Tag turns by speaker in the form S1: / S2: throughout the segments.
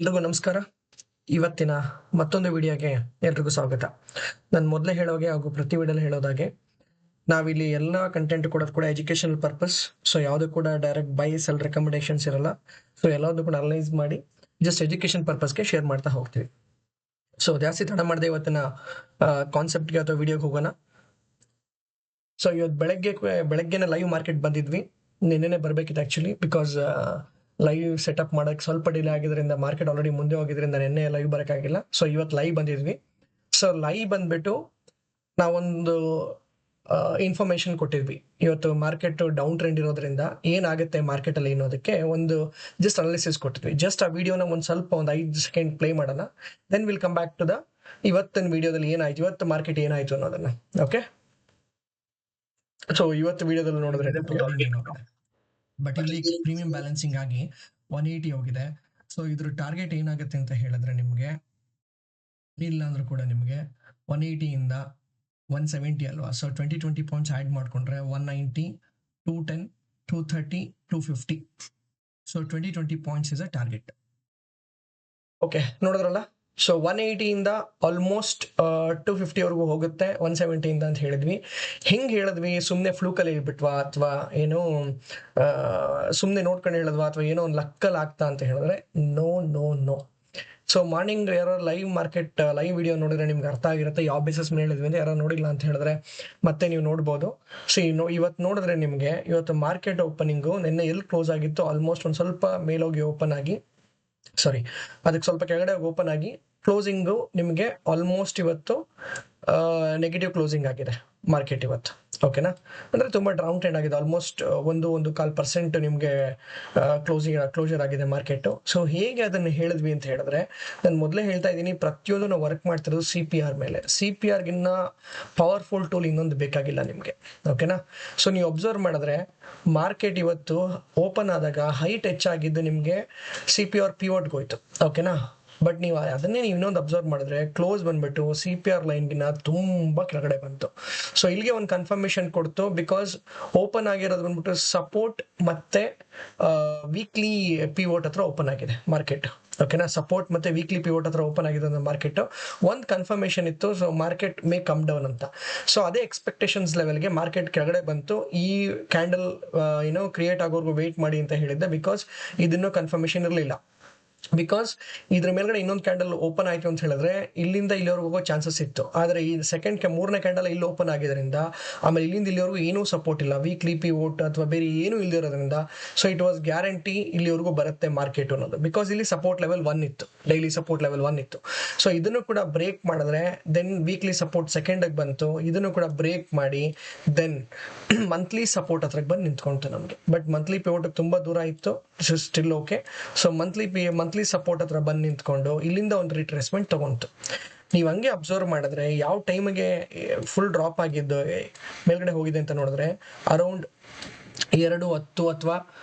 S1: ಎಲ್ರಿಗೂ ನಮಸ್ಕಾರ. ಇವತ್ತಿನ ಮತ್ತೊಂದು ವಿಡಿಯೋಗೆ ಎಲ್ರಿಗೂ ಸ್ವಾಗತ. ನಾನು ಮೊದಲೇ ಹೇಳೋಗೆ ಹಾಗೂ ಪ್ರತಿ ವಿಡಿಯೋಲಿ ಹೇಳೋದಾಗೆ ನಾವಿಲ್ಲಿ ಎಲ್ಲ ಕಂಟೆಂಟ್ ಕೊಡೋದು ಕೂಡ ಎಜುಕೇಶನಲ್ ಪರ್ಪಸ್. ಸೊ ಯಾವುದು ಕೂಡ ಡೈರೆಕ್ಟ್ ಬೈ ಸೆಲ್ ರೆಕಮೆಂಡೇಶನ್ಸ್ ಇರಲ್ಲ. ಸೊ ಎಲ್ಲದೂ ಕೂಡ ಅನಲೈಸ್ ಮಾಡಿ ಜಸ್ಟ್ ಎಜುಕೇಶನ್ ಪರ್ಪಸ್ಗೆ ಶೇರ್ ಮಾಡ್ತಾ ಹೋಗ್ತೀವಿ. ಸೊ ಜಾಸ್ತಿ ತಡ ಮಾಡದೆ ಇವತ್ತಿನ ಕಾನ್ಸೆಪ್ಟ್ಗೆ ಅಥವಾ ವಿಡಿಯೋಗೆ ಹೋಗೋಣ. ಸೊ ಇವತ್ತು ಬೆಳಗ್ಗೆನೆ ಲೈವ್ ಮಾರ್ಕೆಟ್ ಬಂದಿದ್ವಿ. ನಿನ್ನೆನೆ ಬರಬೇಕಿತ್ತು ಆ್ಯಕ್ಚುಲಿ, ಬಿಕಾಸ್ ಲೈವ್ ಸೆಟಪ್ ಮಾಡೋಕ್ಕೆ ಸ್ವಲ್ಪ ಡಿಲೇ ಆಗಿದ್ರಿಂದ ಮಾರ್ಕೆಟ್ ಆಲ್ರೆಡಿ ಮುಂದೆ ಹೋಗಿದ್ರಿಂದ ನಿನ್ನೆ ಲೈವ್ ಬರೋಕ್ಕಾಗಿಲ್ಲ. ಸೊ ಇವತ್ತು ಲೈವ್ ಬಂದಿದ್ವಿ. ಸೊ ಲೈವ್ ಬಂದ್ಬಿಟ್ಟು ನಾವೊಂದು ಇನ್ಫಾರ್ಮೇಶನ್ ಕೊಟ್ಟಿದ್ವಿ. ಇವತ್ತು ಮಾರ್ಕೆಟ್ ಡೌನ್ ಟ್ರೆಂಡ್ ಇರೋದ್ರಿಂದ ಏನಾಗುತ್ತೆ ಮಾರ್ಕೆಟಲ್ಲಿ ಅನ್ನೋದಕ್ಕೆ ಒಂದು ಜಸ್ಟ್ ಅನಾಲಿಸಿಸ್ ಕೊಟ್ಟಿದ್ವಿ. ಜಸ್ಟ್ ಆ ವಿಡಿಯೋನ ಒಂದು ಸ್ವಲ್ಪ ಒಂದು 5 ಸೆಕೆಂಡ್ ಪ್ಲೇ ಮಾಡೋಣ. Then will come back to the ಇವತ್ತಿನ ವಿಡಿಯೋದಲ್ಲಿ ಏನಾಯ್ತು, ಇವತ್ತು ಮಾರ್ಕೆಟ್ ಏನಾಯ್ತು ಅನ್ನೋದನ್ನ. ಓಕೆ, ಸೊ ಇವತ್ತು ವಿಡಿಯೋದಲ್ಲಿ ನೋಡಿದ್ರೆ ಬಟ್ ಇಲ್ಲಿ ಪ್ರೀಮಿಯಂ ಬ್ಯಾಲೆನ್ಸಿಂಗ್ ಆಗಿ 180 ಹೋಗಿದೆ. ಸೊ ಇದ್ರ ಟಾರ್ಗೆಟ್ ಏನಾಗುತ್ತೆ ಅಂತ ಹೇಳಿದ್ರೆ ನಿಮಗೆ ಇಲ್ಲ ಅಂದ್ರೂ ಕೂಡ ನಿಮಗೆ 180 ಇಂದ 170 ಅಲ್ವಾ. ಸೊ 20 ಪಾಯಿಂಟ್ಸ್ ಆ್ಯಡ್ ಮಾಡಿಕೊಂಡ್ರೆ 190, 210, 230, 250. So 20 points is a target. Okay, ನೋಡಿದ್ರಲ್ಲ. ಸೊ 180 ಇಂದ ಆಲ್ಮೋಸ್ಟ್ 250 ವರೆಗೂ ಹೋಗುತ್ತೆ 170 ಇಂದ ಅಂತ ಹೇಳಿದ್ವಿ. ಹೆಂಗೆ ಹೇಳಿದ್ವಿ? ಸುಮ್ಮನೆ ಫ್ಲೂಕಲ್ಲಿ ಹೇಳ್ಬಿಟ್ವಾ ಅಥವಾ ಏನೋ ಸುಮ್ಮನೆ ನೋಡ್ಕೊಂಡು ಹೇಳಿದ್ವಾ ಅಥವಾ ಏನೋ ಒಂದು ಲಕ್ಕಲ್ಲಿ ಆಗ್ತಾ ಅಂತ ಹೇಳಿದ್ರೆ ನೋ. ಸೊ ಮಾರ್ನಿಂಗ್ ಯಾರೋ ಲೈವ್ ಮಾರ್ಕೆಟ್ ಲೈವ್ ವಿಡಿಯೋ ನೋಡಿದ್ರೆ ನಿಮ್ಗೆ ಅರ್ಥ ಆಗಿರುತ್ತೆ ಯಾವ ಬೇಸಿಸ್ ಮೇಲೆ ಹೇಳಿದ್ವಿ ಅಂತ. ಯಾರೋ ನೋಡಿಲ್ಲ ಅಂತ ಹೇಳಿದ್ರೆ ಮತ್ತೆ ನೀವು ನೋಡ್ಬೋದು. ಸೊ ಇವತ್ತು ನೋಡಿದ್ರೆ ನಿಮಗೆ ಇವತ್ತು ಮಾರ್ಕೆಟ್ ಓಪನಿಂಗು ನಿನ್ನೆ ಎಲ್ಲಿ ಕ್ಲೋಸ್ ಆಗಿತ್ತು ಆಲ್ಮೋಸ್ಟ್ ಒಂದು ಸ್ವಲ್ಪ ಮೇಲೋಗಿ ಓಪನ್ ಆಗಿ ಅದಕ್ಕೆ ಸ್ವಲ್ಪ ಕೆಳಗಡೆ ಓಪನ್ ಆಗಿ ಕ್ಲೋಸಿಂಗು ನಿಮಗೆ ಆಲ್ಮೋಸ್ಟ್ ಇವತ್ತು ನೆಗೆಟಿವ್ ಕ್ಲೋಸಿಂಗ್ ಆಗಿದೆ ಮಾರ್ಕೆಟ್ ಇವತ್ತು. ಓಕೆನಾ, ಅಂದರೆ ತುಂಬ ಡೌನ್ ಟ್ರೆಂಡ್ ಆಗಿದೆ. ಆಲ್ಮೋಸ್ಟ್ 1.25% ನಿಮಗೆ ಕ್ಲೋಸರ್ ಆಗಿದೆ ಮಾರ್ಕೆಟು. ಸೊ ಹೇಗೆ ಅದನ್ನು ಹೇಳಿದ್ವಿ ಅಂತ ಹೇಳಿದ್ರೆ, ನಾನು ಮೊದಲೇ ಹೇಳ್ತಾ ಇದ್ದೀನಿ, ಪ್ರತಿಯೊಂದು ನಾವು ವರ್ಕ್ ಮಾಡ್ತಿರೋದು CPR ಮೇಲೆ. CPRಗಿನ್ನ ಪವರ್ಫುಲ್ ಟೂಲ್ ಇನ್ನೊಂದು ಬೇಕಾಗಿಲ್ಲ ನಿಮಗೆ. ಓಕೆನಾ, ಸೊ ನೀವು ಅಬ್ಸರ್ವ್ ಮಾಡಿದ್ರೆ ಮಾರ್ಕೆಟ್ ಇವತ್ತು ಓಪನ್ ಆದಾಗ ಹೈಟ್ ಹೆಚ್ಚಾಗಿದ್ದು ನಿಮಗೆ CPR ಪಿವೋಟ್ಗೆ ಹೋಯ್ತು. ಓಕೆನಾ, ಬಟ್ ನೀವು ಅದನ್ನೇ ನೀವು ಇನ್ನೊಂದು ಅಬ್ಸರ್ವ್ ಮಾಡಿದ್ರೆ ಕ್ಲೋಸ್ ಬಂದ್ಬಿಟ್ಟು CPR ಲೈನ್ಗಿನ್ನ ತುಂಬ ಕೆಳಗಡೆ ಬಂತು. ಸೊ ಇಲ್ಲಿಗೆ ಒಂದು ಕನ್ಫರ್ಮೇಶನ್ ಕೊಡ್ತು, ಬಿಕಾಸ್ ಓಪನ್ ಆಗಿರೋದು ಬಂದ್ಬಿಟ್ಟು ಸಪೋರ್ಟ್ ಮತ್ತೆ ವೀಕ್ಲಿ ಪಿವೋಟ್ ಹತ್ರ ಓಪನ್ ಆಗಿದೆ ಮಾರ್ಕೆಟ್. ಓಕೆನಾ, ಸಪೋರ್ಟ್ ಮತ್ತೆ ವೀಕ್ಲಿ ಪಿವೋಟ್ ಹತ್ರ ಓಪನ್ ಆಗಿದೆ ಮಾರ್ಕೆಟ್. ಒಂದು ಕನ್ಫರ್ಮೇಶನ್ ಇತ್ತು, so market may come down ಅಂತ. ಸೊ ಅದೇ ಎಕ್ಸ್ಪೆಕ್ಟೇಷನ್ಸ್ ಲೆವೆಲ್ಗೆ ಮಾರ್ಕೆಟ್ ಕೆಳಗಡೆ ಬಂತು. ಈ ಕ್ಯಾಂಡಲ್ ಕ್ರಿಯೇಟ್ ಆಗೋರ್ಗು ವೆಯ್ಟ್ ಮಾಡಿ ಅಂತ ಹೇಳಿದ್ದೆ, ಬಿಕಾಸ್ ಇದನ್ನೂ ಕನ್ಫರ್ಮೇಶನ್ ಇರಲಿಲ್ಲ. ಬಿಕಾಸ್ ಇದ್ರ ಮೇಲ್ಗಡೆ ಇನ್ನೊಂದು ಕ್ಯಾಂಡಲ್ ಓಪನ್ ಆಯ್ತು ಅಂತ ಹೇಳಿದ್ರೆ ಇಲ್ಲಿಂದ ಇಲ್ಲಿವರೆಗೂ ಹೋಗೋ ಚಾನ್ಸಸ್ ಇತ್ತು. ಆದರೆ ಈ ಮೂರನೇ ಕ್ಯಾಂಡಲ್ ಇಲ್ಲಿ ಓಪನ್ ಆಗಿದ್ದರಿಂದ, ಆಮೇಲೆ ಇಲ್ಲಿಂದ ಇಲ್ಲಿವರೆಗೂ ಏನೂ ಸಪೋರ್ಟ್ ಇಲ್ಲ, ವೀಕ್ಲಿ ಪಿವೋಟ್ ಅಥವಾ ಬೇರೆ ಏನೂ ಇಲ್ದಿರೋದ್ರಿಂದ, ಸೊ ಇಟ್ ವಾಸ್ ಗ್ಯಾರಂಟಿ ಇಲ್ಲಿವರೆಗೂ ಬರುತ್ತೆ ಮಾರ್ಕೆಟ್ ಅನ್ನೋದು. ಬಿಕಾಸ್ ಇಲ್ಲಿ ಸಪೋರ್ಟ್ ಲೆವೆಲ್ 1 ಇತ್ತು, ಡೈಲಿ ಸಪೋರ್ಟ್ ಲೆವೆಲ್ 1 ಇತ್ತು. ಸೊ ಇದನ್ನು ಕೂಡ ಬ್ರೇಕ್ ಮಾಡಿದ್ರೆ ದೆನ್ ವೀಕ್ಲಿ ಸಪೋರ್ಟ್ ಸೆಕೆಂಡಿಗೆ ಬಂತು. ಇದನ್ನು ಕೂಡ ಬ್ರೇಕ್ ಮಾಡಿ ದೆನ್ ಮಂತ್ಲಿ ಸಪೋರ್ಟ್ ಹತ್ರಕ್ಕೆ ಬಂದು ನಿಂತ್ಕೊಂತು ನಮಗೆ. ಬಟ್ ಮಂತ್ಲಿ ಪಿವೋಟ್ ತುಂಬ ದೂರ ಇತ್ತು, still okay. So monthly support ಹತ್ರ ಬಂದು ನಿಂತ್ಕೊಂಡು ಇಲ್ಲಿಂದ ಒಂದು ರಿಟ್ರೇಸ್ಮೆಂಟ್ ತಗೊಂತು. ನೀವು ಹಂಗೆ ಅಬ್ಸರ್ವ್ ಮಾಡಿದ್ರೆ ಯಾವ ಟೈಮಿಗೆ ಫುಲ್ ಡ್ರಾಪ್ ಆಗಿದ್ದು ಮೇಲ್ಗಡೆ ಹೋಗಿದೆ ಅಂತ ನೋಡಿದ್ರೆ ಅರೌಂಡ್ 2:10 ಅಥವಾ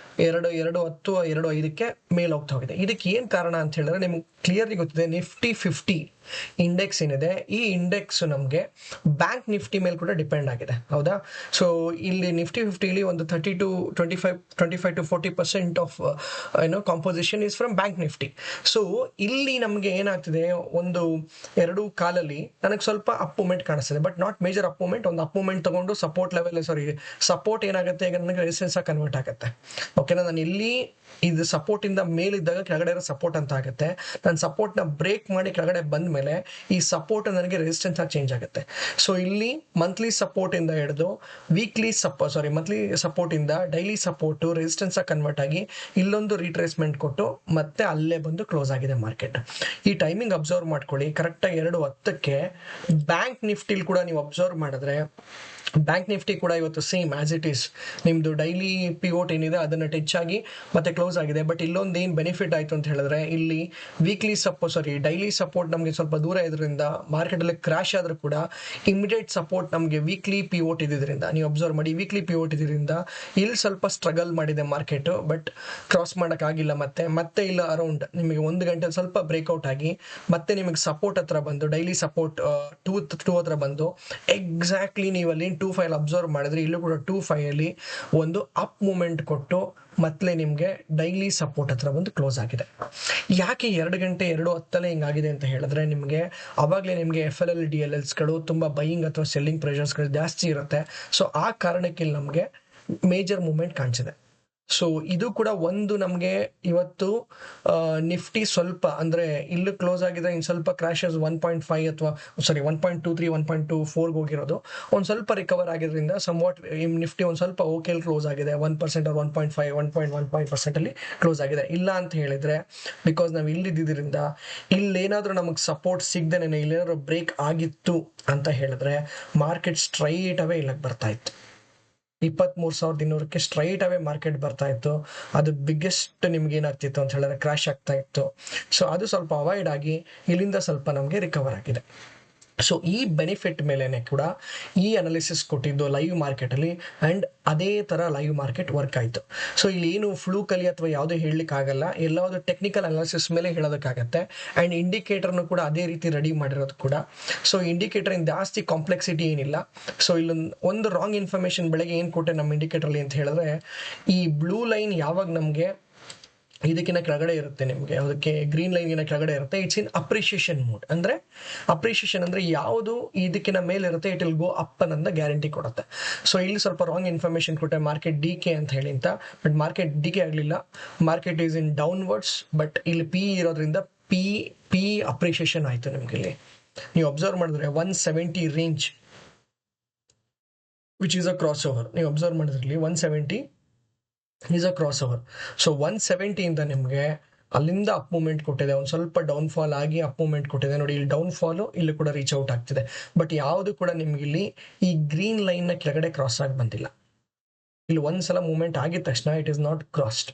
S1: 2:5ಕ್ಕೆ ಮೇಲೆ ಹೋಗ್ತಾ ಹೋಗಿದೆ. ಇದಕ್ಕೆ ಏನು ಕಾರಣ ಅಂತ ಹೇಳಿದ್ರೆ ನಿಮ್ಗೆ ಕ್ಲಿಯರ್ಲಿ ಗೊತ್ತಿದೆ. Nifty 50 ಇಂಡೆಕ್ಸ್ ಏನಿದೆ, ಈ ಇಂಡೆಕ್ಸ್ ನಮಗೆ ಬ್ಯಾಂಕ್ ನಿಫ್ಟಿ ಮೇಲೆ ಕೂಡ ಡಿಪೆಂಡ್ ಆಗಿದೆ, ಹೌದಾ? ಸೊ ಇಲ್ಲಿ Nifty 50ಲಿ ಒಂದು 25 to 40% of composition is from bank Nifty. So ಇಲ್ಲಿ ನಮಗೆ ಏನಾಗ್ತಿದೆ, ಒಂದು 2 ಕಾಲಲ್ಲಿ ನನಗೆ ಸ್ವಲ್ಪ ಅಪ್ ಮೂಮೆಂಟ್ ಕಾಣಿಸ್ತದೆ, but not major up movement. ಒಂದು ಅಪ್ ಮೂಮೆಂಟ್ ತಗೊಂಡು ಸಪೋರ್ಟ್ ಏನಾಗುತ್ತೆ, ಈಗ ನನಗೆ ರೆಸಿಸ್ಟೆನ್ಸ್ ಆಗಿ ಕನ್ವರ್ಟ್ ಆಗುತ್ತೆ. ಓಕೆನಾ, ನಾನು ಇಲ್ಲಿ ಇದು ಸಪೋರ್ಟ್ ಇಂದ ಮೇಲಿದ್ದಾಗ ಕೆಳಗಡೆ ಇರೋ ಸಪೋರ್ಟ್ ಅಂತ ಆಗುತ್ತೆ. ನಾನು ಸಪೋರ್ಟ್ ನ ಬ್ರೇಕ್ ಮಾಡಿ ಕೆಳಗಡೆ ಬಂದ ಮೇಲೆ ಈ ಸಪೋರ್ಟ್ ನನಗೆ ರೆಸಿಸ್ಟೆನ್ಸ್ ಆಗಿ ಚೇಂಜ್ ಆಗುತ್ತೆ. ಸೊ ಇಲ್ಲಿ ಮಂತ್ಲಿ ಸಪೋರ್ಟ್ ಇಂದ ಹಿಡಿದು ಮಂತ್ಲಿ ಸಪೋರ್ಟ್ ಇಂದ ಡೈಲಿ ಸಪೋರ್ಟ್ ರೆಸಿಸ್ಟೆನ್ಸ್ ಆಗಿ ಕನ್ವರ್ಟ್ ಆಗಿ ಇಲ್ಲೊಂದು ರಿಟ್ರೇಸ್ಮೆಂಟ್ ಕೊಟ್ಟು ಮತ್ತೆ ಅಲ್ಲೇ ಬಂದು ಕ್ಲೋಸ್ ಆಗಿದೆ ಮಾರ್ಕೆಟ್. ಈ ಟೈಮಿಂಗ್ ಅಬ್ಸರ್ವ್ ಮಾಡ್ಕೊಳ್ಳಿ. ಕರೆಕ್ಟಾಗಿ 2:10ಕ್ಕೆ ಬ್ಯಾಂಕ್ ನಿಫ್ಟಿಲ್ ಕೂಡ ನೀವು ಅಬ್ಸರ್ವ್ ಮಾಡಿದ್ರೆ ಬ್ಯಾಂಕ್ ನಿಫ್ಟಿ ಕೂಡ ಇವತ್ತು ಸೇಮ್ ಆಸ್ ಇಟ್ ಈಸ್ ನಿಮ್ದು ಡೈಲಿ ಪಿವೋಟ್ ಏನಿದೆ ಅದನ್ನು ಟಚ್ ಆಗಿ ಮತ್ತೆ ಕ್ಲೋಸ್ ಆಗಿದೆ. ಬಟ್ ಇಲ್ಲೊಂದು ಏನು ಬೆನಿಫಿಟ್ ಆಯಿತು ಅಂತ ಹೇಳಿದ್ರೆ, ಇಲ್ಲಿ ಡೈಲಿ ಸಪೋರ್ಟ್ ನಮಗೆ ಸ್ವಲ್ಪ ದೂರ ಇದ್ರಿಂದ ಮಾರ್ಕೆಟಲ್ಲಿ ಕ್ರಾಶ್ ಆದರೂ ಕೂಡ ಇಮಿಡಿಯೇಟ್ ಸಪೋರ್ಟ್ ನಮಗೆ ವೀಕ್ಲಿ ಪಿವೋಟ್ ಇದ್ದಿದ್ದರಿಂದ, ನೀವು ಅಬ್ಸರ್ವ್ ಮಾಡಿ ವೀಕ್ಲಿ ಪಿವೋಟ್ ಇದ್ದಿದ್ದರಿಂದ ಇಲ್ಲಿ ಸ್ವಲ್ಪ ಸ್ಟ್ರಗಲ್ ಮಾಡಿದೆ ಮಾರ್ಕೆಟು, ಬಟ್ ಕ್ರಾಸ್ ಮಾಡೋಕ್ಕಾಗಿಲ್ಲ. ಮತ್ತೆ ಇಲ್ಲ ಅರೌಂಡ್ ನಿಮಗೆ 1 ಗಂಟೆ ಸ್ವಲ್ಪ ಬ್ರೇಕ್ಔಟ್ ಆಗಿ ಮತ್ತೆ ನಿಮಗೆ ಸಪೋರ್ಟ್ ಹತ್ರ ಬಂದು ಡೈಲಿ ಸಪೋರ್ಟ್ 2 ಹತ್ರ ಬಂದು ಎಕ್ಸಾಕ್ಟ್ಲಿ ನೀವು ಅಲ್ಲಿ 2.25 ಅಬ್ಸರ್ವ್ ಮಾಡಿದ್ರೆ ಇಲ್ಲೂ ಕೂಡ 2.5 ಅಲ್ಲಿ ಒಂದು ಅಪ್ ಮೂಮೆಂಟ್ ಕೊಟ್ಟು ಮತ್ತೆ ನಿಮಗೆ ಡೈಲಿ ಸಪೋರ್ಟ್ ಹತ್ರ ಬಂದು ಕ್ಲೋಸ್ ಆಗಿದೆ. ಯಾಕೆ 2 ಗಂಟೆ 2:10 ಹಿಂಗಾಗಿದೆ ಅಂತ ಹೇಳಿದ್ರೆ ನಿಮಗೆ ಅವಾಗಲೇ ನಿಮಗೆ FLL DLLsಗಳು ತುಂಬಾ ಬೈಯಿಂಗ್ ಅಥವಾ ಸೆಲ್ಲಿಂಗ್ ಪ್ರೆಷರ್ಸ್ಗಳು ಜಾಸ್ತಿ ಇರುತ್ತೆ. ಸೊ ಆ ಕಾರಣಕ್ಕೆ ಇಲ್ಲಿ ನಮಗೆ ಮೇಜರ್ ಮೂವ್ಮೆಂಟ್ ಕಾಣಿಸಿದೆ. ಸೊ ಇದು ಕೂಡ ಒಂದು ನಮಗೆ ಇವತ್ತು ನಿಫ್ಟಿ ಸ್ವಲ್ಪ ಅಂದ್ರೆ ಇಲ್ಲಿ ಕ್ಲೋಸ್ ಆಗಿದೆ, ಇನ್ನು ಸ್ವಲ್ಪ ಕ್ರಾಶಸ್ 1.5 ಅಥವಾ 1.23 1.24 ಹೋಗಿರೋದು ಒಂದು ಸ್ವಲ್ಪ ರಿಕವರ್ ಆಗಿದ್ರಿಂದ ಸಮ್ವಾಟ್ ನಿಫ್ಟಿ ಒಂದು ಸ್ವಲ್ಪ ಓಕೆ ಕ್ಲೋಸ್ ಆಗಿದೆ. 1% 1.5 1.15% ಅಲ್ಲಿ ಕ್ಲೋಸ್ ಆಗಿದೆ. ಇಲ್ಲ ಅಂತ ಹೇಳಿದ್ರೆ ಬಿಕಾಸ್ ನಾವು ಇಲ್ಲಿದ್ದರಿಂದ ಇಲ್ಲೇನಾದ್ರೂ ನಮಗೆ ಸಪೋರ್ಟ್ ಸಿಗದೇನೆ ಇಲ್ಲೇನಾದ್ರೂ ಬ್ರೇಕ್ ಆಗಿತ್ತು ಅಂತ ಹೇಳಿದ್ರೆ ಮಾರ್ಕೆಟ್ ಸ್ಟ್ರೈಟ್ ಅವೇ ಇಲ್ಲಕ್ಕೆ ಬರ್ತಾ ಇತ್ತು. 23,200ಕ್ಕೆ ಸ್ಟ್ರೈಟ್ ಅವೇ ಮಾರ್ಕೆಟ್ ಬರ್ತಾ ಇತ್ತು. ಅದು ಬಿಗ್ಗೆಸ್ಟ್ ನಿಮ್ಗೆ ಏನಾಗ್ತಿತ್ತು ಅಂತ ಹೇಳಿದ್ರೆ ಕ್ರಾಶ್ ಆಗ್ತಾ ಇತ್ತು. ಸೊ ಅದು ಸ್ವಲ್ಪ ಅವಾಯ್ಡ್ ಆಗಿ ಇಲ್ಲಿಂದ ಸ್ವಲ್ಪ ನಮಗೆ ರಿಕವರ್ ಆಗಿದೆ. ಸೊ ಈ ಬೆನಿಫಿಟ್ ಮೇಲೆನೆ ಕೂಡ ಈ ಅನಾಲಿಸಿಸ್ ಕೊಟ್ಟಿದ್ದು ಲೈವ್ ಮಾರ್ಕೆಟಲ್ಲಿ ಆ್ಯಂಡ್ ಅದೇ ಥರ ಲೈವ್ ಮಾರ್ಕೆಟ್ ವರ್ಕ್ ಆಯಿತು. ಸೊ ಇಲ್ಲಿ ಏನು ಫ್ಲೂಕಲ್ಲಿ ಅಥವಾ ಯಾವುದೇ ಹೇಳಲಿಕ್ಕೆ ಆಗಲ್ಲ, ಎಲ್ಲಾವುದು ಟೆಕ್ನಿಕಲ್ ಅನಾಲಿಸಿಸ್ ಮೇಲೆ ಹೇಳೋದಕ್ಕಾಗತ್ತೆ. ಆ್ಯಂಡ್ ಇಂಡಿಕೇಟರ್ನು ಕೂಡ ಅದೇ ರೀತಿ ರೆಡಿ ಮಾಡಿರೋದು ಕೂಡ. ಸೊ ಇಂಡಿಕೇಟರ್ ಜಾಸ್ತಿ ಕಾಂಪ್ಲೆಕ್ಸಿಟಿ ಏನಿಲ್ಲ. ಸೊ ಇಲ್ಲೊಂದು ಒಂದು ರಾಂಗ್ ಇನ್ಫಾರ್ಮೇಶನ್ ಬೆಳಗ್ಗೆ ಏನು ಕೊಟ್ಟೆ ನಮ್ಮ ಇಂಡಿಕೇಟರ್ಲಿ ಅಂತ ಹೇಳಿದ್ರೆ ಈ ಬ್ಲೂ ಲೈನ್ ಯಾವಾಗ ನಮಗೆ ಇದಕ್ಕಿಂತ ಕೆಳಗಡೆ ಇರುತ್ತೆ, ನಿಮಗೆ ಅದಕ್ಕೆ ಗ್ರೀನ್ ಲೈನ್ಗಿನ ಕೆಳಗಡೆ ಇರುತ್ತೆ, ಇಟ್ಸ್ ಇನ್ ಅಪ್ರಿಷಿಯೇಷನ್ ಮೂಡ್. ಅಂದ್ರೆ ಅಪ್ರಿಷಿಯೇಷನ್ ಅಂದ್ರೆ ಯಾವುದು ಇದಕ್ಕಿಂತ ಮೇಲೆ ಇರುತ್ತೆ ಇಟ್ ವಿಲ್ ಗೋ ಅಪ್ ಅನ್ನೋ ಗ್ಯಾರಂಟಿ ಕೊಡುತ್ತೆ. ಸೊ ಇಲ್ಲಿ ಸ್ವಲ್ಪ ರಾಂಗ್ ಇನ್ಫಾರ್ಮೇಶನ್ ಕೊಟ್ಟೆ ಮಾರ್ಕೆಟ್ ಡಿಕೆ ಅಂತ ಹೇಳಿ ಅಂತ, ಬಟ್ ಮಾರ್ಕೆಟ್ ಡಿಕೆ ಆಗಲಿಲ್ಲ, market is in downwards. But ಇಲ್ಲಿ ಪಿ ಇರೋದ್ರಿಂದ ಪಿ ಅಪ್ರಿಷಿಯೇಷನ್ ಆಯ್ತು. ನಿಮ್ಗೆ ಇಲ್ಲಿ ನೀವು ಅಬ್ಸರ್ವ್ ಮಾಡಿದ್ರೆ 170 range which is a cross over. ನೀವು ಅಬ್ಸರ್ವ್ ಮಾಡಿದ್ರಲ್ಲಿ 170 is a cross over. So 170 ಇಂದ ನಿಮಗೆ ಅಲ್ಲಿಂದ ಅಪ್ ಮೂವ್ಮೆಂಟ್ ಕೊಟ್ಟಿದೆ, ಒಂದು ಸ್ವಲ್ಪ ಡೌನ್ ಫಾಲ್ ಆಗಿ ಅಪ್ ಮೂವ್ಮೆಂಟ್ ಕೊಟ್ಟಿದೆ. ನೋಡಿ ಇಲ್ಲಿ ಡೌನ್ ಫಾಲು ಇಲ್ಲಿ ಕೂಡ ರೀಚ್ ಔಟ್ ಆಗ್ತಿದೆ. ಬಟ್ ಯಾವುದು ಕೂಡ ನಿಮ್ಗೆ ಇಲ್ಲಿ ಈ ಗ್ರೀನ್ ಲೈನ್ ನ ಕೆಳಗಡೆ ಕ್ರಾಸ್ ಆಗಿ ಬಂದಿಲ್ಲ. ಇಲ್ಲಿ ಒಂದ್ಸಲ ಮೂವ್ಮೆಂಟ್ ಆಗಿದ ತಕ್ಷಣ it is not crossed.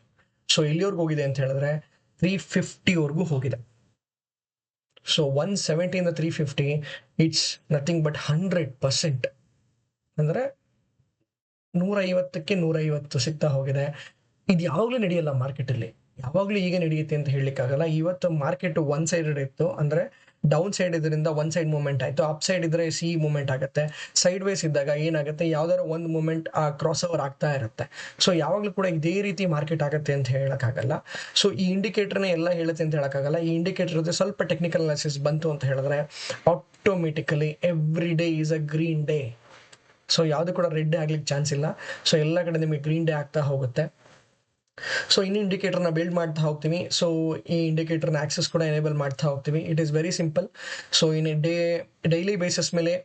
S1: So ಇಲ್ಲಿವರೆಗೂ ಹೋಗಿದೆ ಅಂತ ಹೇಳಿದ್ರೆ 350 ಹೋಗಿದೆ. ಸೊ 170 ಇಂದ 350 ಇಟ್ಸ್ ನಥಿಂಗ್ ಬಟ್ 100%. ಅಂದ್ರೆ 150ಕ್ಕೆ 150 ಸಿಗ್ತಾ ಹೋಗಿದೆ. ಇದು ಯಾವಾಗಲೂ ನಡೆಯಲ್ಲ ಮಾರ್ಕೆಟಲ್ಲಿ, ಯಾವಾಗಲೂ ಈಗ ನಡೆಯುತ್ತೆ ಅಂತ ಹೇಳಲಿಕ್ಕಾಗಲ್ಲ. ಇವತ್ತು ಮಾರ್ಕೆಟ್ ಒನ್ ಸೈಡೆಡ್ ಇತ್ತು, ಅಂದ್ರೆ ಡೌನ್ ಸೈಡ್ ಇದರಿಂದ ಒನ್ ಸೈಡ್ ಮೂವ್ಮೆಂಟ್ ಆಯಿತು, ಅಪ್ ಸೈಡ್ ಇದ್ರೆ ಸಿ ಮೂವ್ಮೆಂಟ್ ಆಗುತ್ತೆ, ಸೈಡ್ ವೇಸ್ ಇದ್ದಾಗ ಏನಾಗುತ್ತೆ ಯಾವ್ದಾದ್ರು ಒಂದು ಮೂವ್ಮೆಂಟ್ ಆ ಕ್ರಾಸ್ ಓವರ್ ಆಗ್ತಾ ಇರುತ್ತೆ. ಸೊ ಯಾವಾಗಲೂ ಕೂಡ ಇದೇ ರೀತಿ ಮಾರ್ಕೆಟ್ ಆಗುತ್ತೆ ಅಂತ ಹೇಳಕ್ಕಾಗಲ್ಲ. ಸೊ ಈ ಇಂಡಿಕೇಟರ್ನೇ ಎಲ್ಲ ಹೇಳುತ್ತೆ ಅಂತ ಹೇಳಕ್ಕಾಗಲ್ಲ. ಈ ಇಂಡಿಕೇಟರ್ ಜೊತೆ ಸ್ವಲ್ಪ ಟೆಕ್ನಿಕಲ್ ಅನಾಲಿಸಿಸ್ ಬಂತು ಅಂತ ಹೇಳಿದ್ರೆ automatically every day is a green day. So ಯಾವುದು ಕೂಡ ರೆಡ್ ಡೇ ಆಗ್ಲಿಕ್ಕೆ ಚಾನ್ಸ್ ಇಲ್ಲ. ಸೊ ಎಲ್ಲ ಕಡೆ ನಿಮಗೆ ಗ್ರೀನ್ ಡೇ ಆಗ್ತಾ ಹೋಗುತ್ತೆ. ಸೊ ಇನ್ನು ಇಂಡಿಕೇಟರ್ನ ಬಿಲ್ಡ್ ಮಾಡ್ತಾ ಹೋಗ್ತೀವಿ. ಸೊ ಈ ಇಂಡಿಕೇಟರ್ನ ಆಕ್ಸೆಸ್ ಕೂಡ ಎನೇಬಲ್ ಮಾಡ್ತಾ ಹೋಗ್ತೀವಿ. It is very simple. So in daily basis ಮೇಲೆ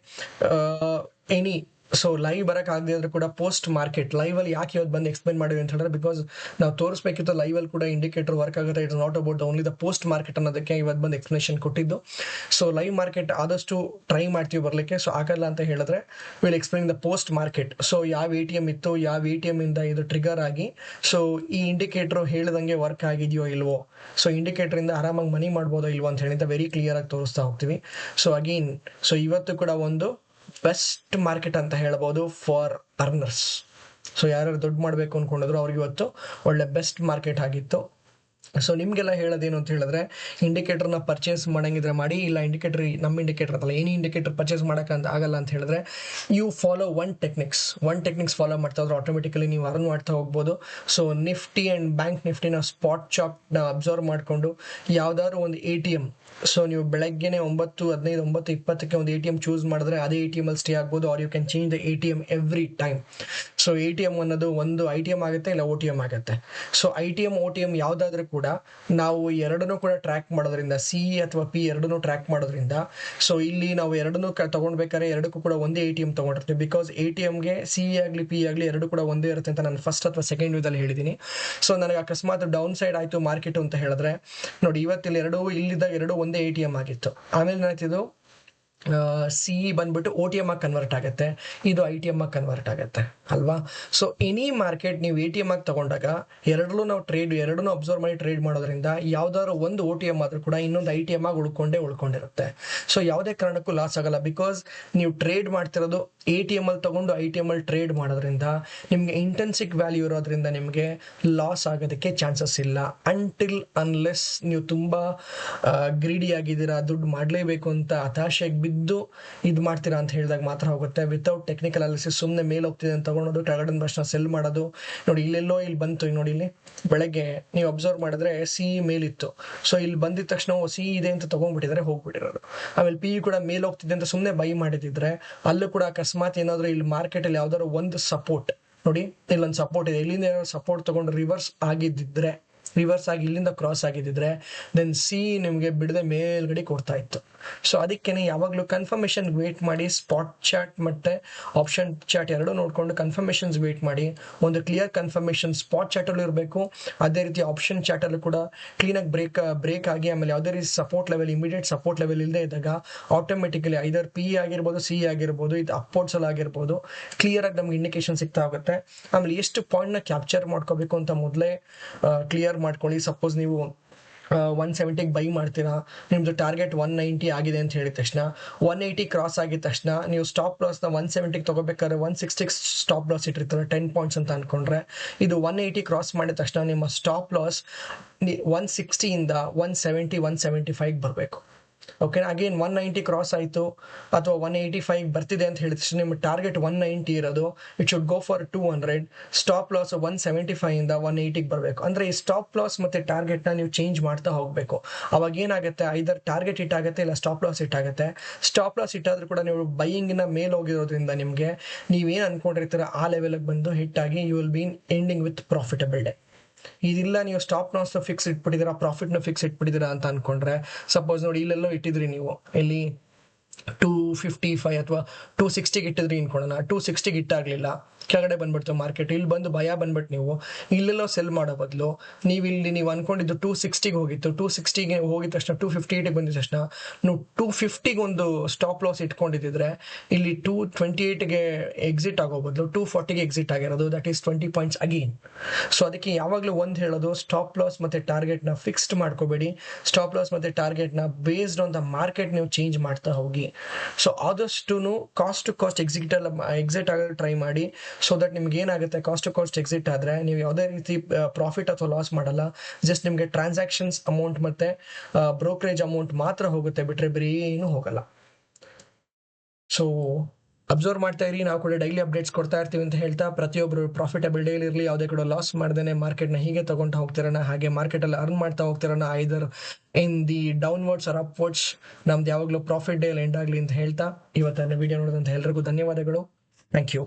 S1: ಎನಿ ಸೊ ಲೈವ್ ಬರೋಕ್ಕಾಗದೇ ಇದ್ರೂ ಕೂಡ ಪೋಸ್ಟ್ ಮಾರ್ಕೆಟ್ ಲೈವಲ್ಲಿ ಯಾಕೆ ಇವತ್ತು ಬಂದು ಎಕ್ಸ್ಪ್ಲೈನ್ ಮಾಡಿವಿ ಅಂತ ಹೇಳಿದ್ರೆ ಬಿಕಾಸ್ ನಾವು ತೋರಿಸ್ಬೇಕಿತ್ತು ಲೈವಲ್ಲಿ ಕೂಡ ಇಂಡಿಕೇಟರ್ ವರ್ಕ್ ಆಗುತ್ತೆ. It's not about only the post market ಅನ್ನೋದಕ್ಕೆ ಇವತ್ತು ಬಂದು ಎಕ್ಸ್ಪ್ಲನೇಷನ್ ಕೊಟ್ಟಿದ್ದು. ಸೊ ಲೈವ್ ಮಾರ್ಕೆಟ್ ಆದಷ್ಟು ಟ್ರೈ ಮಾಡ್ತೀವಿ ಬರಲಿಕ್ಕೆ. ಸೊ ಆಗಲ್ಲ ಅಂತ ಹೇಳಿದ್ರೆ will explain the post market. So ಯಾವ ATM ಇತ್ತು, ಯಾವ ATM ಇಂದ ಇದು ಟ್ರಿಗರ್ ಆಗಿ ಸೊ ಈ ಇಂಡಿಕೇಟರ್ ಹೇಳಿದಂಗೆ ವರ್ಕ್ ಆಗಿದೆಯೋ ಇಲ್ವೋ, ಸೊ ಇಂಡಿಕೇಟರ್ ಇಂದ ಆರಾಮಾಗಿ ಮನಿ ಮಾಡ್ಬೋದೋ ಇಲ್ವೋ ಅಂತ ಹೇಳಿದ ವೆರಿ ಕ್ಲಿಯರ್ ಆಗಿ ತೋರಿಸ್ತಾ ಹೋಗ್ತೀವಿ. ಸೊ ಅಗೇನ್ ಸೊ ಇವತ್ತು ಕೂಡ ಒಂದು ಬೆಸ್ಟ್ ಮಾರ್ಕೆಟ್ ಅಂತ ಹೇಳ್ಬೋದು ಫಾರ್ ಅರ್ನರ್ಸ್. ಸೊ ಯಾರ್ಯಾರು ದುಡ್ಡು ಮಾಡಬೇಕು ಅನ್ಕೊಂಡಿದ್ರು ಅವ್ರಿಗೆ ಇವತ್ತು ಒಳ್ಳೆ ಬೆಸ್ಟ್ ಮಾರ್ಕೆಟ್ ಆಗಿತ್ತು. ಸೊ ನಿಮಗೆಲ್ಲ ಹೇಳೋದೇನು ಅಂತ ಹೇಳಿದ್ರೆ ಇಂಡಿಕೇಟರ್ನ ಪರ್ಚೇಸ್ ಮಾಡಂಗಿದ್ರೆ ಮಾಡಿ, ಇಲ್ಲ ಇಂಡಿಕೇಟರ್ ನಮ್ಮ ಇಂಡಿಕೇಟರ್ ಅಂತಲ್ಲ ಎನಿ ಇಂಡಿಕೇಟರ್ ಪರ್ಚೇಸ್ ಮಾಡೋಕ್ಕಂತ ಆಗಲ್ಲ ಅಂತ ಹೇಳಿದ್ರೆ you follow one techniques follow ಮಾಡ್ತಾ ಹೋದ್ರೆ ಆಟೋಮೆಟಿಕಲಿ ನೀವು ಅರ್ನ್ ಮಾಡ್ತಾ ಹೋಗ್ಬೋದು. ಸೊ ನಿಫ್ಟಿ ಆ್ಯಂಡ್ ಬ್ಯಾಂಕ್ ನಿಫ್ಟಿನ ಸ್ಪಾಟ್ ಚಾರ್ಟ್ನ ಅಬ್ಸರ್ವ್ ಮಾಡಿಕೊಂಡು ಯಾವ್ದಾದ್ರು ಒಂದು ATM, ಸೊ ನೀವು ಬೆಳಗ್ಗೆನೆ 9:15 9:20ಕ್ಕೆ ಒಂದು ATM ಚೂಸ್ ಮಾಡಿದ್ರೆ ಅದೇ ATM ಅಲ್ಲಿ ಸ್ಟೇ ಆಗ್ಬೋದು. Are you can change the ATM every time. So ATM ಅನ್ನೋದು ಒಂದು ITM ಆಗುತ್ತೆ, ಇಲ್ಲ OTM ಆಗುತ್ತೆ. ಸೊ ITM OTM ಯಾವುದಾದ್ರೂ ಕೂಡ ನಾವು ಎರಡನ್ನೂ ಕೂಡ ಟ್ರ್ಯಾಕ್ ಮಾಡೋದ್ರಿಂದ CE ಅಥವಾ P ಎರಡನ್ನೂ ಟ್ರ್ಯಾಕ್ ಮಾಡೋದ್ರಿಂದ ಸೊ ಇಲ್ಲಿ ನಾವು ಎರಡನ್ನೂ ತಗೊಂಡ್ಬೇಕಾದ್ರೆ ಎರಡಕ್ಕೂ ಕೂಡ ಒಂದೇ ATM ತಗೊಂಡಿರ್ತೀವಿ. ಬಿಕಾಸ್ ATMಗೆ CE ಆಗಲಿ P ಆಗಲಿ ಎರಡು ಕೂಡ ಒಂದೇ ಇರುತ್ತೆ ಅಂತ ನಾನು ಫಸ್ಟ್ ಅಥವಾ ಸೆಕೆಂಡ್ ವಿದಲ್ಲಿ ಹೇಳಿದ್ದೀನಿ. ಸೊ ನನಗೆ ಅಕಸ್ಮಾತ್ ಡೌನ್ ಸೈಡ್ ಆಯಿತು ಮಾರ್ಕೆಟ್ ಅಂತ ಹೇಳಿದ್ರೆ ನೋಡಿ ಇವತ್ತಿಲ್ಲಿ ಇಲ್ಲಿದ್ದಾಗ ಎರಡು ಒಂದೇ ATM ಆಗಿತ್ತು. ಆಮೇಲೆ ಏನಾಯ್ತಿದ್ದು CE ಬಂದ್ಬಿಟ್ಟು OTM ಆಗಿ ಕನ್ವರ್ಟ್ ಆಗುತ್ತೆ, ಇದು ITM ಆಗಿ ಕನ್ವರ್ಟ್ ಆಗುತ್ತೆ ಅಲ್ವಾ. ಸೊ ಎನಿ ಮಾರ್ಕೆಟ್ ನೀವು ATM ಆಗಿ ತಗೊಂಡಾಗ ಎರಡನ್ನೂ ನಾವು ಎರಡನ್ನೂ ಅಬ್ಸರ್ವ್ ಮಾಡಿ ಟ್ರೇಡ್ ಮಾಡೋದ್ರಿಂದ ಯಾವ್ದಾದ್ರು ಒಂದು OTM ಆದ್ರೂ ಕೂಡ ಇನ್ನೊಂದು ITM ಆಗಿ ಉಳ್ಕೊಂಡಿರುತ್ತೆ. ಸೊ ಯಾವುದೇ ಕಾರಣಕ್ಕೂ ಲಾಸ್ ಆಗಲ್ಲ. ಬಿಕಾಸ್ ನೀವು ಟ್ರೇಡ್ ಮಾಡ್ತಿರೋದು ATM ಅಲ್ಲಿ ತಗೊಂಡು ITM ಅಲ್ಲಿ ಟ್ರೇಡ್ ಮಾಡೋದ್ರಿಂದ ನಿಮಗೆ ಇಂಟೆನ್ಸಿಕ್ ವ್ಯಾಲ್ಯೂ ಇರೋದ್ರಿಂದ ನಿಮಗೆ ಲಾಸ್ ಆಗೋದಕ್ಕೆ ಚಾನ್ಸಸ್ ಇಲ್ಲ ಅಂಟಿಲ್ ಅನ್ಲೆಸ್ ನೀವು ತುಂಬಾ ಗ್ರೀಡಿ ಆಗಿದ್ದೀರಾ, ದುಡ್ಡು ಮಾಡಲೇಬೇಕು ಅಂತ ಹತಾಶೆಗೆ ಬಿದ್ದು ಇದು ಮಾಡ್ತೀರಾ ಅಂತ ಹೇಳಿದಾಗ ಮಾತ್ರ ಹೋಗುತ್ತೆ. ವಿತೌಟ್ ಟೆಕ್ನಿಕಲ್ ಅನಾಲಿಸಿಸ್ ಸುಮ್ಮನೆ ಮೇಲೆ ಹೋಗ್ತಿದೆ ಅಂತ ತಗೊಳೋದು, ಕೆಳಗಡೆ ಪ್ರಶ್ನೆ ಸೆಲ್ ಮಾಡೋದು. ನೋಡಿ ಇಲ್ಲೆಲ್ಲೋ ಇಲ್ಲಿ ಬಂತು, ಈಗ ನೋಡಿ ಇಲ್ಲಿ ಬೆಳಗ್ಗೆ ನೀವು ಅಬ್ಸರ್ವ್ ಮಾಡಿದ್ರೆ CE ಮೇಲಿತ್ತು, ಸೊ ಇಲ್ಲಿ ಬಂದಿದ ತಕ್ಷಣ CE ಇದೆ ಅಂತ ತಗೊಂಡ್ಬಿಟ್ಟಿದ್ರೆ ಹೋಗ್ಬಿಟ್ಟಿರೋದು. ಆಮೇಲೆ PE ಕೂಡ ಮೇಲೆ ಹೋಗ್ತಿದೆ ಅಂತ ಸುಮ್ಮನೆ ಬೈ ಮಾಡಿದಿದ್ರೆ ಅಲ್ಲೂ ಕೂಡ ಅಕಸ್ಮಾತ್ ಏನಾದ್ರು ಇಲ್ಲಿ ಮಾರ್ಕೆಟ್ ಅಲ್ಲಿ ಯಾವ್ದಾದ್ರು ಒಂದು ಸಪೋರ್ಟ್ ನೋಡಿ, ಇಲ್ಲೊಂದು ಸಪೋರ್ಟ್ ಇದೆ, ಇಲ್ಲಿಂದ ಸಪೋರ್ಟ್ ತಗೊಂಡು ರಿವರ್ಸ್ ಆಗಿದ್ದಿದ್ರೆ, ರಿವರ್ಸ್ ಆಗಿ ಇಲ್ಲಿಂದ ಕ್ರಾಸ್ ಆಗಿದ್ದಿದ್ರೆ ದೆನ್ ನಿಮಗೆ ಬಿಡದೆ ಮೇಲ್ಗಡೆ ಕೊಡ್ತಾ ಇತ್ತು. ಸೊ ಅದಕ್ಕೇನೆ ಯಾವಾಗಲೂ ಕನ್ಫರ್ಮೇಶನ್ ವೇಟ್ ಮಾಡಿ, ಸ್ಪಾಟ್ ಚಾರ್ಟ್ ಮತ್ತೆ ಆಪ್ಷನ್ ಚಾರ್ಟ್ ಎರಡೂ ನೋಡ್ಕೊಂಡು ಕನ್ಫರ್ಮೇಶನ್ಸ್ ವೇಟ್ ಮಾಡಿ. ಒಂದು ಕ್ಲಿಯರ್ ಕನ್ಫರ್ಮೇಶನ್ ಸ್ಪಾಟ್ ಚಾರ್ಟ್ ಅಲ್ಲೂ ಇರಬೇಕು, ಅದೇ ರೀತಿ ಆಪ್ಷನ್ ಚಾರ್ಟ್ ಅಲ್ಲೂ ಕೂಡ ಕ್ಲೀನ್ ಆಗಿ ಬ್ರೇಕ್ ಆಗಿ ಆಮೇಲೆ ಯಾವುದೇ ರೀತಿ support level, immediate support level ಇಲ್ಲದೆ ಇದ್ದಾಗ ಆಟೋಮೆಟಿಕಲಿ ಐದರ್ PE ಆಗಿರ್ಬೋದು, CE ಆಗಿರ್ಬೋದು, ಇದು ಅಪ್ವರ್ಡ್ಸ್ ಅಲ್ಲಿ ಆಗಿರ್ಬೋದು, ಕ್ಲಿಯರ್ ಆಗಿ ನಮ್ಗೆ ಇಂಡಿಕೇಶನ್ ಸಿಗ್ತಾ ಹೋಗುತ್ತೆ. ಆಮೇಲೆ ಎಷ್ಟು ಪಾಯಿಂಟ್ ನ ಕ್ಯಾಪ್ಚರ್ ಮಾಡ್ಕೋಬೇಕು ಅಂತ ಮೊದಲೇ ಕ್ಲಿಯರ್ ಮಾಡ್ಕೊಳ್ಳಿ. ಸಪೋಸ್ ನೀವು 170 ಬೈ ಮಾಡ್ತೀರಾ, ನಿಮ್ದು ಟಾರ್ಗೆಟ್ 190 ಆಗಿದೆ ಅಂತ ಹೇಳಿದ ತಕ್ಷಣ 180 ಕ್ರಾಸ್ ಆಗಿದ ತಕ್ಷಣ ನೀವು ಸ್ಟಾಪ್ ಲಾಸ್ ನ 170 ತಗೋಬೇಕಾದ್ರೆ 160 ಸ್ಟಾಪ್ ಲಾಸ್ ಇಟ್ಟಿರ್ತಾರೆ 10 ಪಾಯಿಂಟ್ಸ್ ಅಂತ ಅನ್ಕೊಂಡ್ರೆ, ಇದು 180 ಕ್ರಾಸ್ ಮಾಡಿದ ತಕ್ಷಣ ನಿಮ್ಮ ಸ್ಟಾಪ್ ಲಾಸ್ 160 ಇಂದ 170 175 ಬರಬೇಕು. ಓಕೆ, ಅಗೇನ್ 190 ಕ್ರಾಸ್ ಆಯಿತು ಅಥವಾ 185 ಬರ್ತಿದೆ ಅಂತ ಹೇಳಿದ್ರೆ ನಿಮ್ಮ ಟಾರ್ಗೆಟ್ 190 ಇರೋದು, it should go for 200. Stop loss 175 ಇಂದ 180 ಬರಬೇಕು. ಅಂದ್ರೆ ಈ ಸ್ಟಾಪ್ ಲಾಸ್ ಮತ್ತೆ ಟಾರ್ಗೆಟ್ ನ ನೀವು ಚೇಂಜ್ ಮಾಡ್ತಾ ಹೋಗ್ಬೇಕು. ಅವಾಗ ಏನಾಗುತ್ತೆ, ಐದರ್ ಟಾರ್ಗೆಟ್ ಹಿಟ್ ಆಗುತ್ತೆ ಇಲ್ಲ ಸ್ಟಾಪ್ ಲಾಸ್ ಹಿಟ್ ಆಗುತ್ತೆ. ಸ್ಟಾಪ್ ಲಾಸ್ ಹಿಟ್ ಆದ್ರೂ ಕೂಡ ನೀವು ಬೈಯಿಂಗ್ ನ ಮೇಲೆ ಹೋಗಿರೋದ್ರಿಂದ ನಿಮ್ಗೆ ನೀವೇನ್ ಅನ್ಕೊಂಡಿರ್ತೀರ ಆ ಲೆವೆಲ್ ಬಂದು ಹಿಟ್ ಆಗಿ you will be ending with profitable day. ಇದಿಲ್ಲ ನೀವು ಸ್ಟಾಪ್ ಲಾಸ್ ಫಿಕ್ಸ್ ಇಟ್ಬಿಟ್ಟಿದ್ದೀರಾ, ಪ್ರಾಫಿಟ್ ನ ಫಿಕ್ಸ್ ಇಟ್ಬಿಟ್ಟಿದ್ದೀರಾ ಅಂತ ಅನ್ಕೊಂಡ್ರೆ, ಸಪೋಸ್ ನೋಡಿ ಇಲ್ಲೆಲ್ಲೋ ಇಟ್ಟಿದ್ರಿ ನೀವು, ಇಲ್ಲಿ 255 ಅಥವಾ 260 ಇಟ್ಟಿದ್ರಿ ಅನ್ಕೊಳ್ಳೋಣ, 260 ಇಟ್ಟಾಗ್ಲಿಲ್ಲ, ಕೆಳಗಡೆ ಬಂದ್ಬಿಡ್ತು ಮಾರ್ಕೆಟ್, ಇಲ್ಲಿ ಬಂದು ಭಯ ಬಂದ್ಬಿಟ್ಟು ನೀವು ಇಲ್ಲೆಲ್ಲೋ ಸೆಲ್ ಮಾಡೋ ಬದಲು ನೀವು ಅನ್ಕೊಂಡಿದ್ದು 260 ಹೋಗಿತ್ತು, 260 ಹೋಗಿದ ತಕ್ಷಣ 258 ಬಂದಿದ ತಕ್ಷಣ ನೀವು 250 ಒಂದು ಸ್ಟಾಪ್ ಲಾಸ್ ಇಟ್ಕೊಂಡಿದ್ರೆ ಇಲ್ಲಿ 228 ಎಕ್ಸಿಟ್ ಆಗೋ ಬದಲು 240 ಎಕ್ಸಿಟ್ ಆಗಿರೋದು, that is 20 points again. So ಅದಕ್ಕೆ ಯಾವಾಗಲೂ ಒಂದು ಹೇಳೋದು, ಸ್ಟಾಪ್ ಲಾಸ್ ಮತ್ತೆ ಟಾರ್ಗೆಟ್ ನ ಫಿಕ್ಸ್ಡ್ ಮಾಡ್ಕೋಬೇಡಿ. ಸ್ಟಾಪ್ ಲಾಸ್ ಮತ್ತೆ ಟಾರ್ಗೆಟ್ ನ ಬೇಸ್ಡ್ ಆನ್ ದ ಮಾರ್ಕೆಟ್ ನೀವು ಚೇಂಜ್ ಮಾಡ್ತಾ ಹೋಗಿ. ಸೊ ಆದಷ್ಟು ಕಾಸ್ಟ್ ಟು ಕಾಸ್ಟ್ ಎಕ್ಸಿಟ್ ಆಗಲು ಟ್ರೈ ಮಾಡಿ. ಸೊ ದಟ್ ನಿಮ್ಗೆ ಏನಾಗುತ್ತೆ, ಕಾಸ್ಟ್ ಟು ಕಾಸ್ಟ್ ಎಕ್ಸಿಟ್ ಆದ್ರೆ ನೀವು ಯಾವುದೇ ರೀತಿ ಪ್ರಾಫಿಟ್ ಅಥವಾ ಲಾಸ್ ಮಾಡಲ್ಲ, ಜಸ್ಟ್ ನಿಮ್ಗೆ ಟ್ರಾನ್ಸಾಕ್ಷನ್ಸ್ ಅಮೌಂಟ್ ಮತ್ತೆ ಬ್ರೋಕರೇಜ್ ಅಮೌಂಟ್ ಮಾತ್ರ ಹೋಗುತ್ತೆ, ಬಿಟ್ರೆ ಬೇರೆ ಏನು ಹೋಗಲ್ಲ. ಸೊ ಅಬ್ಸರ್ವ್ ಮಾಡ್ತಾ ಇರಿ, ನಾವು ಕೂಡ ಡೈಲಿ ಅಪ್ಡೇಟ್ಸ್ ಕೊಡ್ತಾ ಇರ್ತೀವಿ ಅಂತ ಹೇಳ್ತಾ, ಪ್ರತಿಯೊಬ್ಬರು ಪ್ರಾಫಿಟಬಲ್ ಡೇಲಿ ಇರಲಿ, ಯಾವುದೇ ಕೂಡ ಲಾಸ್ ಮಾಡ್ದೇನೆ ಮಾರ್ಕೆಟ್ನ ಹೀಗೆ ತಗೊಂಡು ಹೋಗ್ತಿರೋಣ, ಹಾಗೆ ಮಾರ್ಕೆಟಲ್ಲಿ ಅರ್ನ್ ಮಾಡ್ತಾ ಹೋಗ್ತಿರೋಣ, either in the downwards or upwards. ನಮ್ದು ಯಾವಾಗಲೂ ಪ್ರಾಫಿಟ್ ಡೇ ಎಂಡ್ ಆಗಲಿ ಅಂತ ಹೇಳ್ತಾ ಇವತ್ತಿನ ವಿಡಿಯೋ ನೋಡಿದಂಥ ಎಲ್ರಿಗೂ ಧನ್ಯವಾದಗಳು. Thank you.